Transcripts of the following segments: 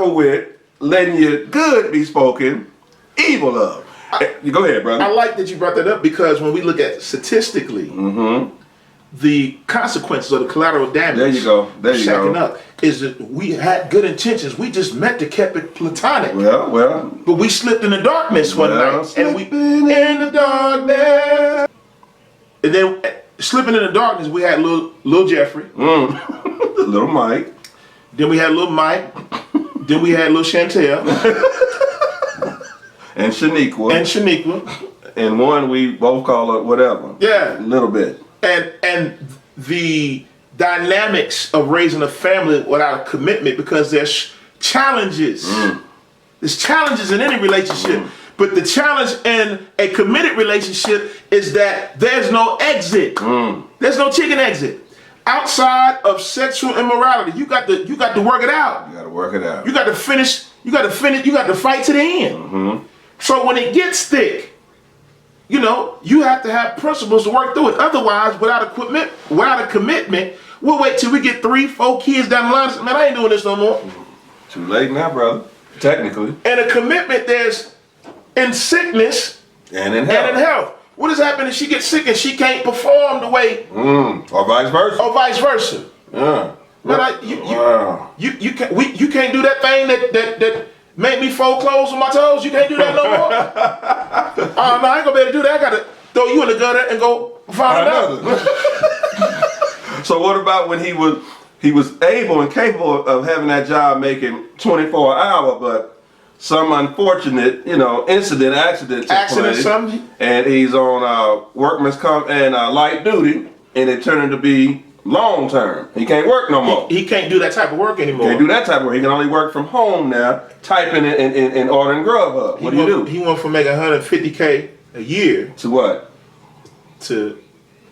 careful with letting your good be spoken evil of. You go ahead, brother. I like that you brought that up because when we look at statistically, the consequences of the collateral damage. There you go. There you stacking go. up is that we had good intentions. We just meant to keep it platonic. Well. But we slipped in the darkness one night, and we in the darkness. And then slipping in the darkness, we had little Jeffrey, little Mike. Then we had little Mike. Then we had little Chantel and Shaniqua. And one we both call it whatever. Yeah, a little bit. And the dynamics of raising a family without a commitment, because there's challenges. There's challenges in any relationship. But the challenge in a committed relationship is that there's no exit. There's no chicken exit. Outside of sexual immorality, you got to work it out. You got to work it out. You got to finish. You got to finish. You got to fight to the end. So when it gets thick, you have to have principles to work through it. Otherwise, without a commitment, we'll wait till we get 3, 4 kids down the line and say, man, I ain't doing this no more. Too late now, brother. Technically. And a commitment, there's in sickness and in health. What does happen if she gets sick and she can't perform the way, or vice versa? Yeah. Man, you can't do that thing that made me fold clothes on my toes. You can't do that no more. No, I ain't gonna be able to do that. I gotta throw you in the gutter and go find another. So what about when he was able and capable of having that job making 24 an hour, but some unfortunate, accident took place, and he's on workman's comp and light duty, and it turned into be long term. He can't work no more. He can't do that type of work anymore. Can't do that type of work. He can only work from home now, typing and ordering Grubhub. What do you do? He went from making $150K a year to what? To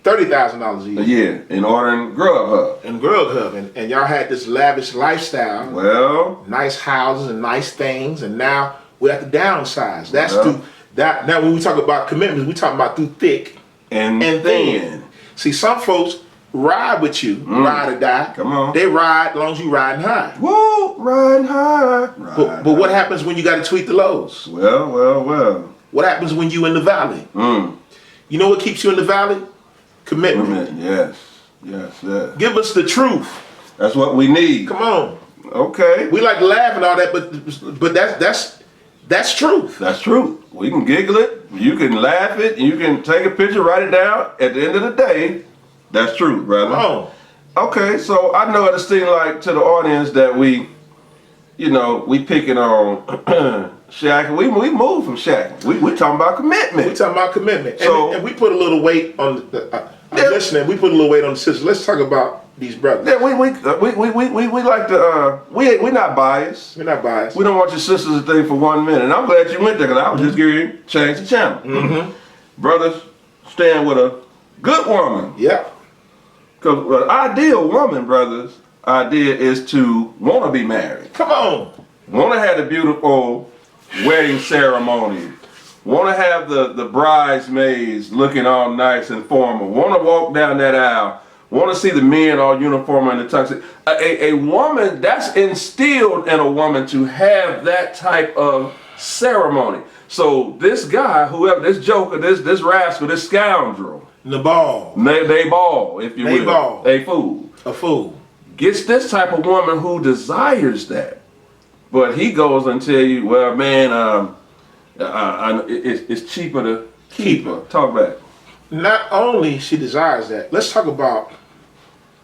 $30,000 a year in ordering Grubhub. And y'all had this lavish lifestyle. Well, nice houses and nice things, and now we have to downsize. That's through that. Now, when we talk about commitments, we talk about through thick and thin. See, some folks ride with you, ride or die. Come on. They ride as long as you riding high. Woo, riding high. But what happens when you got to tweak the lows? Well. What happens when you in the valley? You know what keeps you in the valley? Commitment. Yes. Give us the truth. That's what we need. Come on. Okay. We like to laugh and all that, but that's truth. That's truth. We can giggle it. You can laugh it. You can take a picture, write it down. At the end of the day, that's truth, brother. Come on. Okay, so I know it seems like to the audience that we picking on Shaq. We moved from Shaq. We talking about commitment. We talking about commitment. So, and we put a little weight on the listening. We put a little weight on the sisters. Let's talk about these brothers. Yeah, we like to we're not biased. We're not biased. We don't want your sisters to think for 1 minute. And I'm glad you went there because I was just getting to change the channel. Brothers, stand with a good woman. Yeah. Because the ideal woman, brothers, idea is to want to be married. Come on. Want to have the beautiful wedding ceremony. Want to have the bridesmaids looking all nice and formal. Want to walk down that aisle. Want to see the men all uniform in the tuxedo. A woman, that's instilled in a woman to have that type of ceremony. So this guy, whoever, this joker, this rascal, this scoundrel. Nabal. Nabal, if you will. Nabal. A fool. A fool. Gets this type of woman who desires that. But he goes and tell you, well, man, it's cheaper to keep her. Talk back. Not only she desires that, let's talk about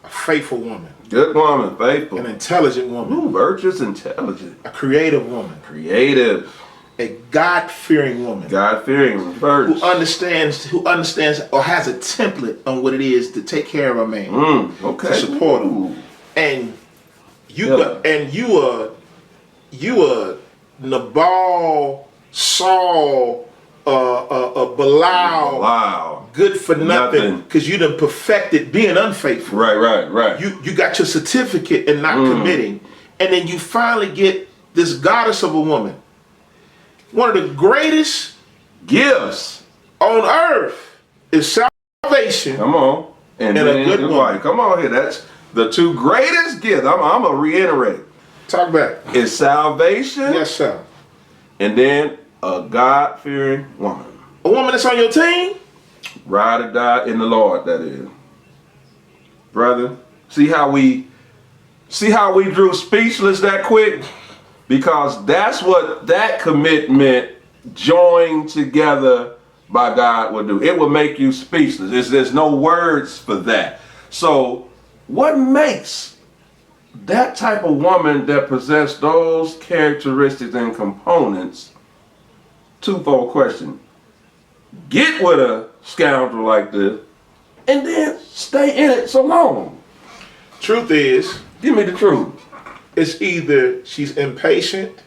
a faithful woman. Good woman, faithful. An intelligent woman. Ooh, virtuous, intelligent. A creative woman. Creative. A God-fearing woman. God-fearing first. Who understands or has a template on what it is to take care of a man. Okay. To support him. And you are Nabal, Saul, Belial, good for nothing, because you done perfected being unfaithful. Right. You got your certificate in not committing, and then you finally get this goddess of a woman. One of the greatest gifts on earth is salvation. Come on, and a good woman. Come on here, that's the two greatest gifts. I'm gonna reiterate. Talk back. Is salvation, Yes, sir. and then a God-fearing woman. A woman that's on your team? Ride or die in the Lord, that is. Brother, see how we drew speechless that quick? Because that's what that commitment joined together by God will do. It will make you speechless. There's no words for that. So what makes that type of woman that possess those characteristics and components? Twofold question. Get with a scoundrel like this and then stay in it so long. Truth is, Give me the truth. it's either she's impatient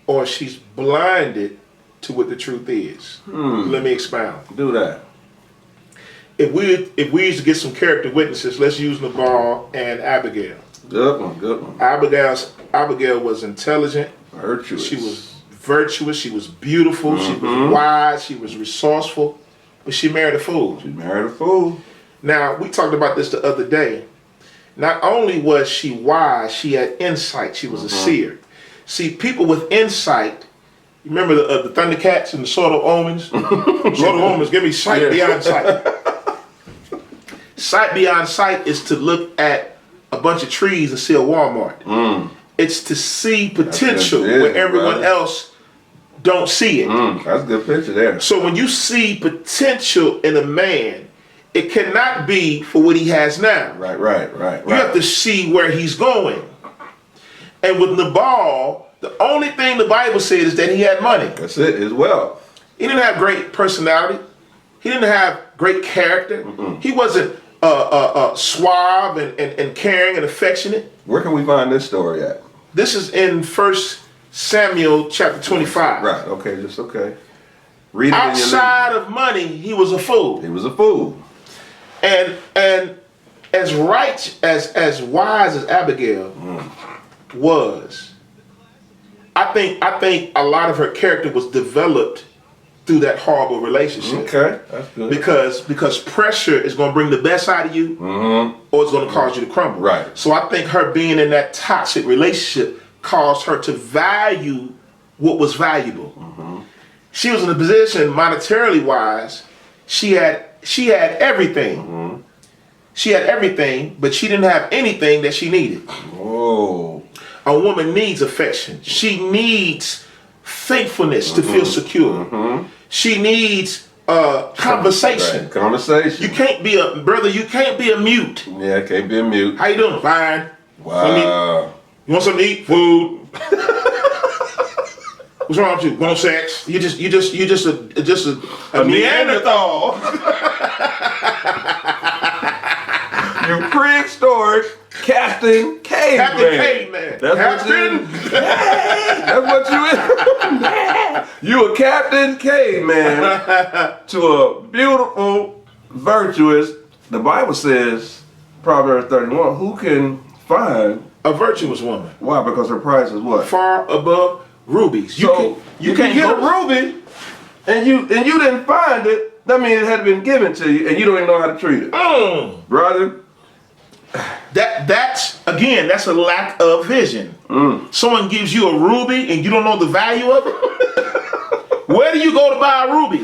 or she's blinded to what the truth is. Let me expound. Do that. If we used to get some character witnesses, let's use Nabal and Abigail. Good one, good one. Abigail was intelligent. Virtuous. She was virtuous. She was beautiful. She was wise. She was resourceful. But she married a fool. She married a fool. Now, we talked about this the other day. Not only was she wise, she had insight. She was a seer. See, people with insight, you remember the Thundercats and the Sword of Omens? Sword of Omens, give me sight beyond sight. Sight beyond sight is to look at a bunch of trees and see a Walmart. It's to see potential where everyone else don't see it. That's a good picture there. So when you see potential in a man, it cannot be for what he has now. Right. You have to see where he's going. And with Nabal, the only thing the Bible said is that he had money. That's it, his wealth. He didn't have great personality. He didn't have great character. He wasn't suave and caring and affectionate. Where can we find this story at? This is in 1 Samuel chapter 25. Right, okay, just okay. Read it Outside of money, he was a fool. He was a fool. And as right as wise as Abigail was, I think a lot of her character was developed through that horrible relationship. Okay, that's good. Because pressure is going to bring the best out of you, or it's going to cause you to crumble. Right. So I think her being in that toxic relationship caused her to value what was valuable. She was in a position, monetarily wise, she had everything. She had everything, but she didn't have anything that she needed. Whoa. A woman needs affection. She needs faithfulness to feel secure. She needs conversation. Right. Conversation. You can't be a brother. You can't be a mute. Yeah, can't be a mute. How you doing? Fine. Wow. You want something to eat? Food. What's wrong with you? Want sex? You just a Neanderthal. You prehistoric Captain Caveman. Captain Caveman. That's what you is. You a Captain Caveman to a beautiful, virtuous. The Bible says, Proverbs 31, who can find A virtuous woman. why? Because her price is what? Far above rubies. You can't get a ruby and you didn't find it, that means it had been given to you and you don't even know how to treat it. Brother. That's a lack of vision. Someone gives you a ruby and you don't know the value of it. Where do you go to buy a ruby?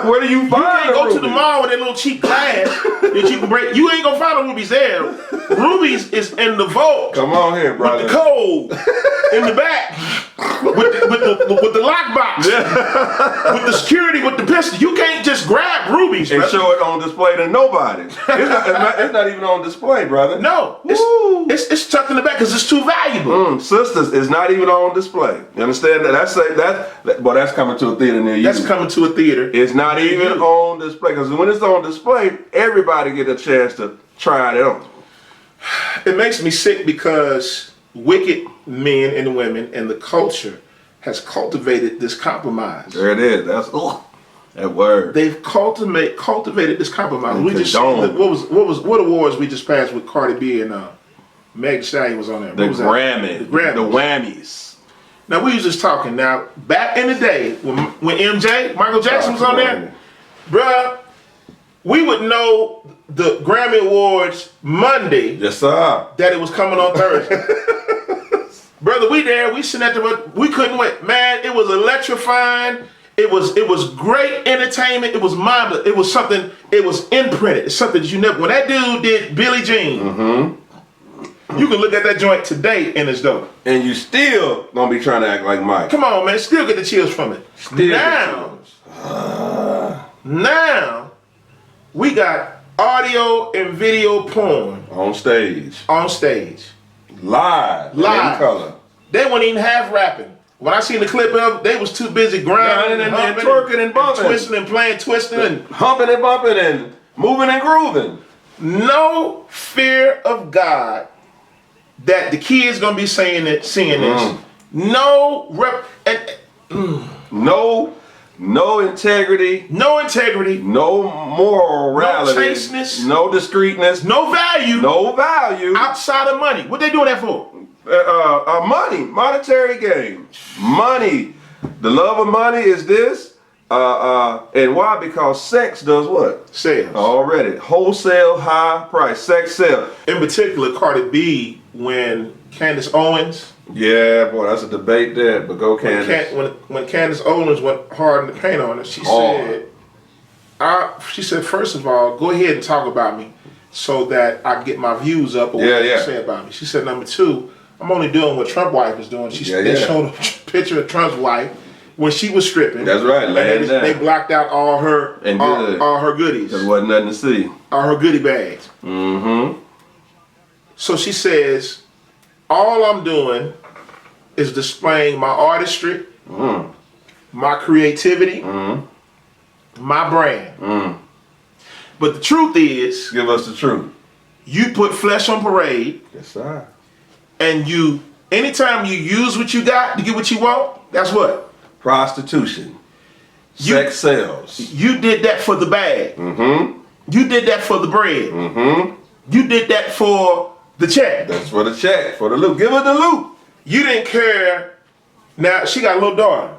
Where do you find You can't a go ruby? to the mall with that little cheap glass that you can break. You ain't gonna find no rubies there. Rubies is in the vault. Come on here, brother. With the code in the back. With the lockbox. With the security, with the pistol. You can't just grab rubies, And brother. show it on display to nobody. It's not even on display, brother. No, it's tucked in the back because it's too valuable. Sisters, it's not even on display. You understand that? That's coming to a theater near you. That's coming to a theater. It's not even on display because when it's on display, everybody get a chance to try it on. It makes me sick because wicked men and women and the culture has cultivated this compromise. There it is. That's that word. They've cultivated this compromise. And We just condone. what awards we just passed with Cardi B and Meg Thee Stallion was on there. The What was that? Grammys. The Grammys. The whammies. Now we was just talking. Now back in the day when MJ Michael Jackson was on there, bruh, we would know the Grammy Awards Monday Yes, sir. that it was coming on Thursday. Brother, we sitting at we couldn't wait. Man, it was electrifying. It was great entertainment. It was mind-blowing. It was something, it was imprinted. It's something that you never, when that dude did Billie Jean, you can look at that joint today and it's dope. And you still gonna be trying to act like Mike. Come on, man, still get the chills from it. Still Now, get now, we got audio and video porn on stage. on stage. Live. Live. In color. They weren't even half rapping. When I seen the clip of, they was too busy grinding And humping twerking and bumping. twisting and playing, twisting and Humping and bumping and moving and grooving. no fear of God that the kids gonna be saying this. No rep and No integrity. no integrity, No morality. No chasteness. No discreetness. no value No value. outside of money. What they doing that for? Money. Monetary gain. Money. The love of money is this. And why? Because sex does what? Sales. Already. Wholesale high price. Sex sell. In particular, Cardi B, when Candace Owens, Yeah, boy, that's a debate there, but go Candace. when Candace Owens went hard in the paint on her, she said, first of all, go ahead and talk about me so that I can get my views up or what you say about me. She said, number two, I'm only doing what Trump wife is doing. They showed a picture of Trump's wife when she was stripping. That's right, laying down. They blocked out all her all her goodies. There wasn't nothing to see. All her goodie bags. Mm-hmm. So she says, all I'm doing is displaying my artistry, my creativity, my brand. But the truth is, Give us the truth. you put flesh on parade, Yes, sir. and anytime you use what you got to get what you want, that's what? Prostitution. Sex sells. You did that for the bag. You did that for the bread. You did that for the check. That's for the check, for the loot. Give her the loot. You didn't care. Now, she got a little daughter.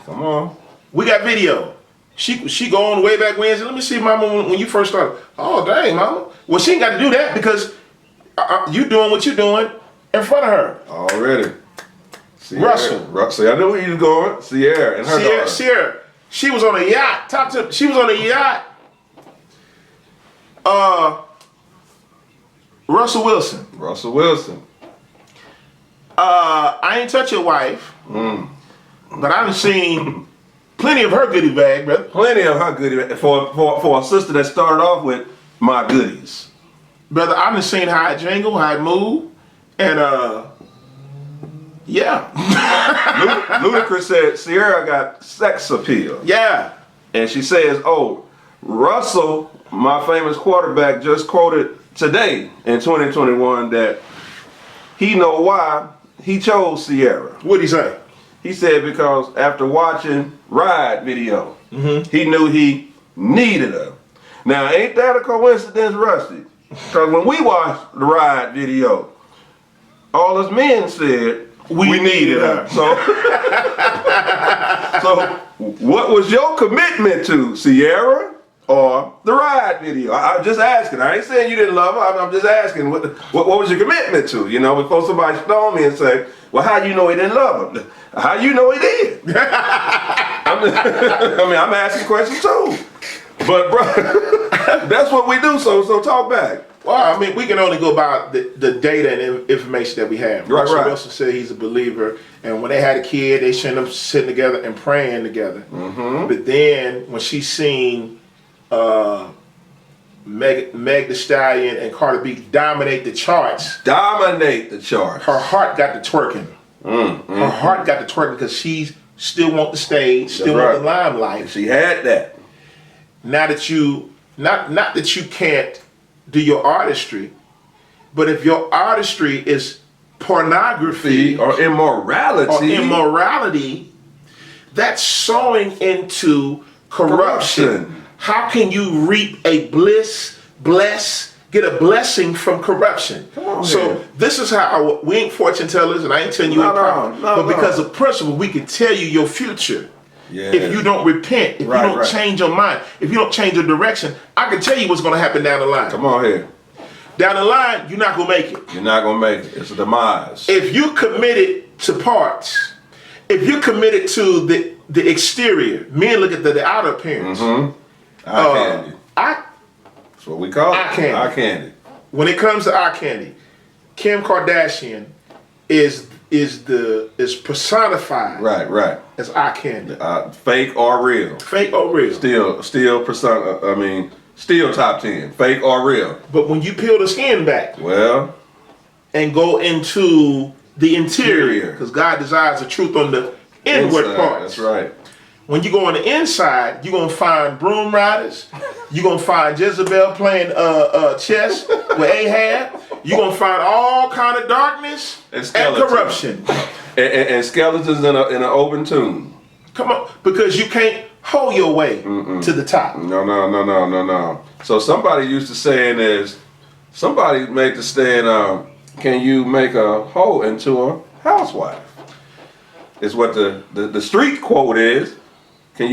Come on. We got video. She go on way back Wednesday. Let me see, mama, when you first started. Oh, dang, mama. Well, she ain't got to do that because you doing what you doing in front of her. Already. Sierra. Russell. I knew where you was going. Sierra and her daughter. Sierra. She was on a yacht. She was on a yacht. Russell Wilson. Russell Wilson. I ain't touch your wife, but I done seen plenty of her goodie bag, brother. Plenty of her goodies. For a sister that started off with my goodies. Brother, I done seen how it jingle, how it move, and yeah. Ludacris said Sierra got sex appeal. Yeah. And she says, oh, Russell, my famous quarterback, just quoted today in 2021 that he know why he chose Sierra. What'd he say? He said because after watching Ride video, he knew he needed her. Now, ain't that a coincidence, Rusty? Because when we watched the Ride video, all us men said we needed her. So, so what was your commitment to, Sierra or the Ride video? I'm just asking. I ain't saying you didn't love her. I'm just asking what was your commitment to? You know, before somebody stone me and say, well, how you know he didn't love her? How you know he did? I'm asking questions too. But bro, that's what we do. So talk back. Well, I mean, we can only go by the data and information that we have. Right, Russell right. Wilson said he's a believer, and when they had a kid, they seen them sitting together and praying together. But then when she seen Meg Thee Stallion and Cardi B dominate the charts, Dominate the chart. her heart got to twerking. Her heart got to twerking because she still want the stage, still want the limelight. She had that. Now that you, not that you can't do your artistry, but if your artistry is pornography Or immorality. that's sowing into corruption. How can you reap a get a blessing from corruption? Come on so here. this is how we ain't fortune tellers, and I ain't telling you No, but because of principle, we can tell you your future. Yeah. If you don't repent, if Right, you don't right. change your mind, if you don't change your direction, I can tell you what's going to happen down the line. Come on here. Down the line, you're not going to make it. You're not gonna make it. It's a demise. If you committed to parts, if you're committed to the exterior, men look at the outer appearance. Eye candy. That's what we call it. Eye candy. Eye candy. When it comes to eye candy, Kim Kardashian is personified Right. as eye candy. Fake or real. Fake or real. Still persona. I mean, still top 10. Fake or real. But when you peel the skin back Well, and go into the interior, Interior. because God desires the truth on the inward inside, parts. That's right. When you go on the inside, you're gonna find broom riders. You're gonna find Jezebel playing chess with Ahab. You're gonna find all kind of darkness and skeletons. corruption. And skeletons in an open tomb. Come on, because you can't hold your way to the top. No. So somebody used to saying is, somebody made the stand, can you make a hoe into a housewife? Is what the street quote is. Can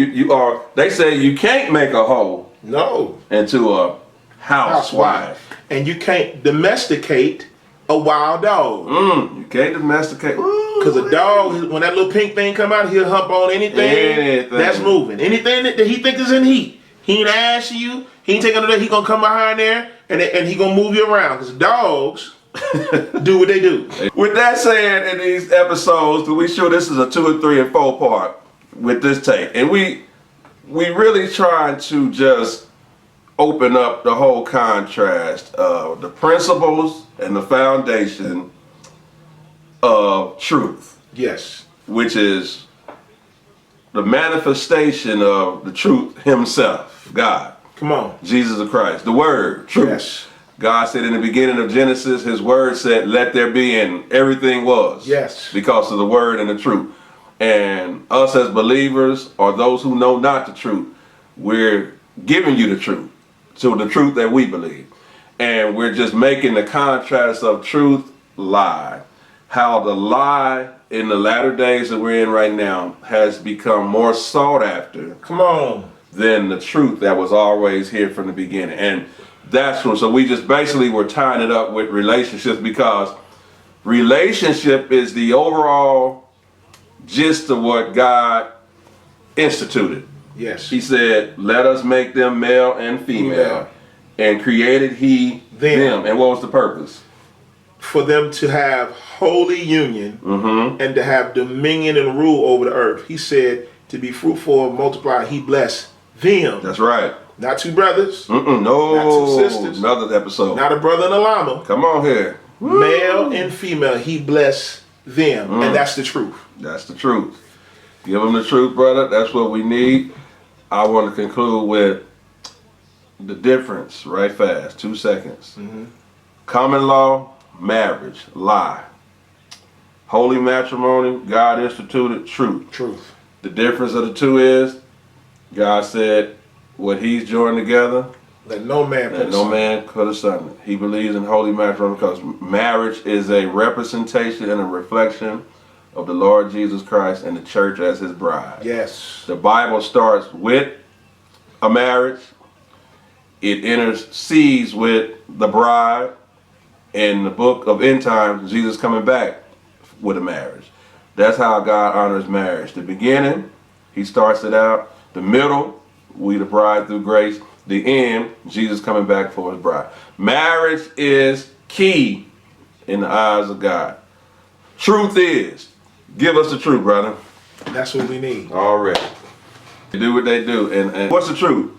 they say you can't make a hoe No. into a housewife. And you can't domesticate a wild dog. You can't domesticate. Because a dog, when that little pink thing come out, he'll hump on anything that's moving. Anything that he thinks is in heat. He ain't ask you. He ain't taking it. He gonna come behind there and he gonna move you around. Because dogs do what they do. With that said, in these episodes, we sure this is a 2 and 3 and 4 part with this tape, and we really trying to just open up the whole contrast of the principles and the foundation of truth, Yes. which is the manifestation of the truth himself, God, Come on. Jesus of Christ, the word, truth. Yes. God said in the beginning of Genesis, his word said, let there be, and everything was. Yes. Because of the word and the truth. And us as believers, or those who know not the truth, we're giving you the truth. So the truth that we believe. And we're just making the contrast of truth, lie. How the lie in the latter days that we're in right now has become more sought after Come on. than the truth that was always here from the beginning. And that's what, so we just basically were tying it up with relationships, because relationship is the overall gist of what God instituted. Yes. He said, let us make them male and female. And created he them. And what was the purpose? For them to have holy union and to have dominion and rule over the earth. He said to be fruitful and multiply. He blessed them. That's right. Not two brothers. No. Not two sisters. Another episode. Not a brother and a llama. Come on here. Male and female. He blessed them. And that's the truth. That's the truth. Give them the truth, brother. That's what we need. I want to conclude with the difference right fast. 2 seconds. Common law, marriage, lie. Holy matrimony, God instituted, truth. Truth. The difference of the two is, God said, what he's joined together, Let no man put that no asunder. man put asunder. He believes in holy matrimony because marriage is a representation and a reflection of the Lord Jesus Christ and the church as his bride. Yes. The Bible starts with a marriage. It intercedes with the bride. In the book of end times, Jesus coming back with a marriage. That's how God honors marriage. The beginning, he starts it out. The middle, we the bride through grace. The end, Jesus coming back for his bride. Marriage is key in the eyes of God. Truth is, give us the truth, brother. That's what we need. Already. They do what they do. And what's the truth?